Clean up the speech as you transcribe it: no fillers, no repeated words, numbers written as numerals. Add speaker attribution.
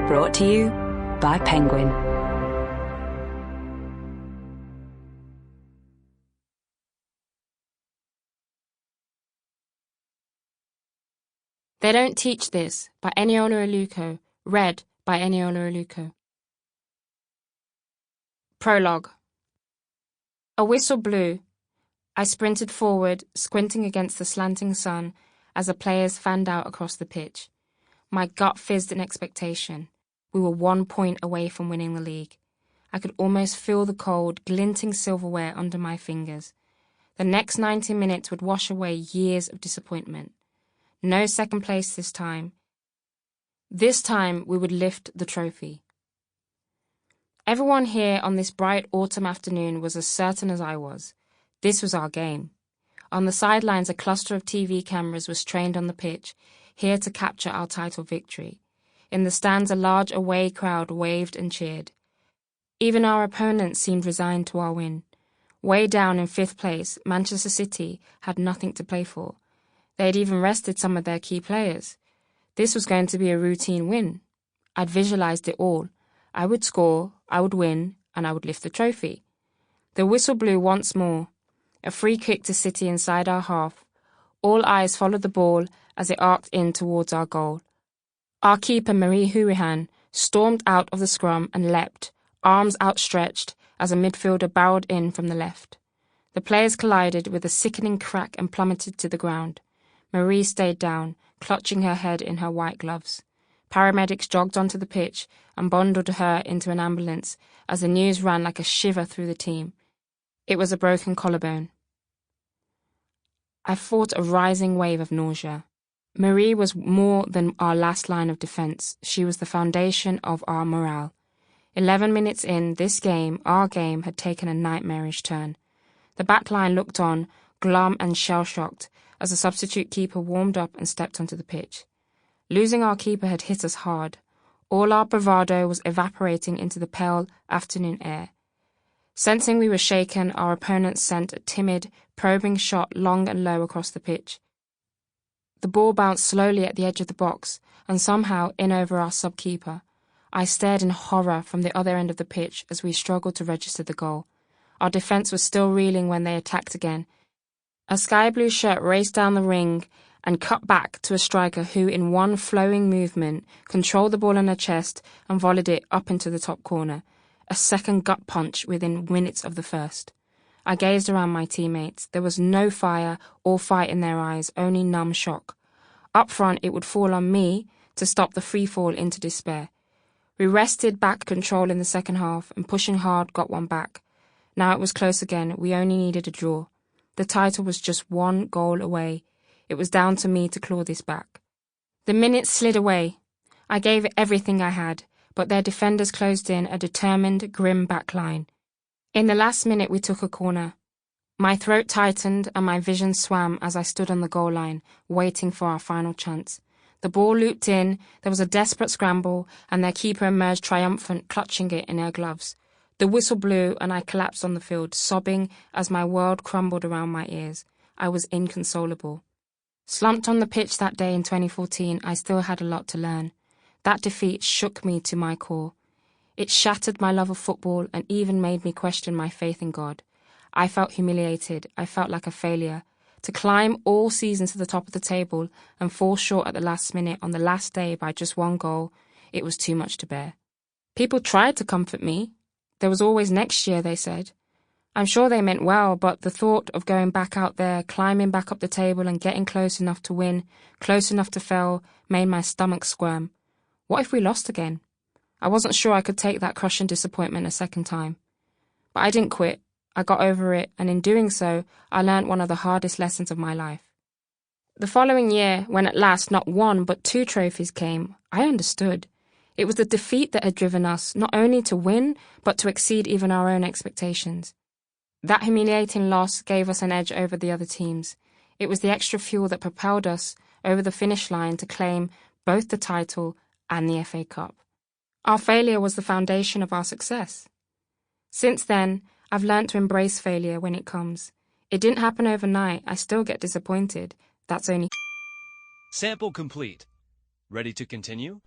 Speaker 1: Brought to you by Penguin.
Speaker 2: They Don't Teach This by Eniola Aluko, read by Eniola Aluko. Prologue. A whistle blew. I sprinted forward, squinting against the slanting sun as the players fanned out across the pitch. My gut fizzed in expectation. We were 1 point away from winning the league. I could almost feel the cold, glinting silverware under my fingers. The next 90 minutes would wash away years of disappointment. No second place this time. This time we would lift the trophy. Everyone here on this bright autumn afternoon was as certain as I was. This was our game. On the sidelines, a cluster of TV cameras was trained on the pitch, here to capture our title victory. In the stands, a large away crowd waved and cheered. Even our opponents seemed resigned to our win. Way down in 5th place, Manchester City had nothing to play for. They had even rested some of their key players. This was going to be a routine win. I'd visualized it all. I would score, I would win, and I would lift the trophy. The whistle blew once more. A free kick to City inside our half. All eyes followed the ball as it arced in towards our goal. Our keeper, Marie Houlihan, stormed out of the scrum and leapt, arms outstretched, as a midfielder barreled in from the left. The players collided with a sickening crack and plummeted to the ground. Marie stayed down, clutching her head in her white gloves. Paramedics jogged onto the pitch and bundled her into an ambulance as the news ran like a shiver through the team. It was a broken collarbone. I fought a rising wave of nausea. Marie was more than our last line of defence. She was the foundation of our morale. 11 minutes in, this game, our game, had taken a nightmarish turn. The back line looked on, glum and shell-shocked, as the substitute keeper warmed up and stepped onto the pitch. Losing our keeper had hit us hard. All our bravado was evaporating into the pale afternoon air. Sensing we were shaken, our opponents sent a timid, probing shot long and low across the pitch. The ball bounced slowly at the edge of the box and somehow in over our sub-keeper. I stared in horror from the other end of the pitch as we struggled to register the goal. Our defence was still reeling when they attacked again. A sky-blue shirt raced down the ring and cut back to a striker who, in one flowing movement, controlled the ball in her chest and volleyed it up into the top corner. A second gut punch within minutes of the first. I gazed around my teammates. There was no fire or fight in their eyes, only numb shock. Up front, it would fall on me to stop the free fall into despair. We wrested back control in the second half and pushing hard got one back. Now it was close again. We only needed a draw. The title was just 1 goal away. It was down to me to claw this back. The minutes slid away. I gave it everything I had, but their defenders closed in a determined, grim backline. In the last minute we took a corner. My throat tightened and my vision swam as I stood on the goal line, waiting for our final chance. The ball looped in, there was a desperate scramble, and their keeper emerged triumphant, clutching it in her gloves. The whistle blew and I collapsed on the field, sobbing as my world crumbled around my ears. I was inconsolable. Slumped on the pitch that day in 2014, I still had a lot to learn. That defeat shook me to my core. It shattered my love of football and even made me question my faith in God. I felt humiliated. I felt like a failure. To climb all season to the top of the table and fall short at the last minute on the last day by just 1 goal, it was too much to bear. People tried to comfort me. There was always next year, they said. I'm sure they meant well, but the thought of going back out there, climbing back up the table and getting close enough to win, close enough to fail, made my stomach squirm. What if we lost again? I wasn't sure I could take that crushing disappointment a second time. But I didn't quit. I got over it, and in doing so, I learned one of the hardest lessons of my life. The following year, when at last not 1 but 2 trophies came, I understood. It was the defeat that had driven us, not only to win, but to exceed even our own expectations. That humiliating loss gave us an edge over the other teams. It was the extra fuel that propelled us over the finish line to claim both the title and the FA Cup. Our failure was the foundation of our success. Since then, I've learnt to embrace failure when it comes. It didn't happen overnight. I still get disappointed. That's only...
Speaker 3: Sample complete. Ready to continue?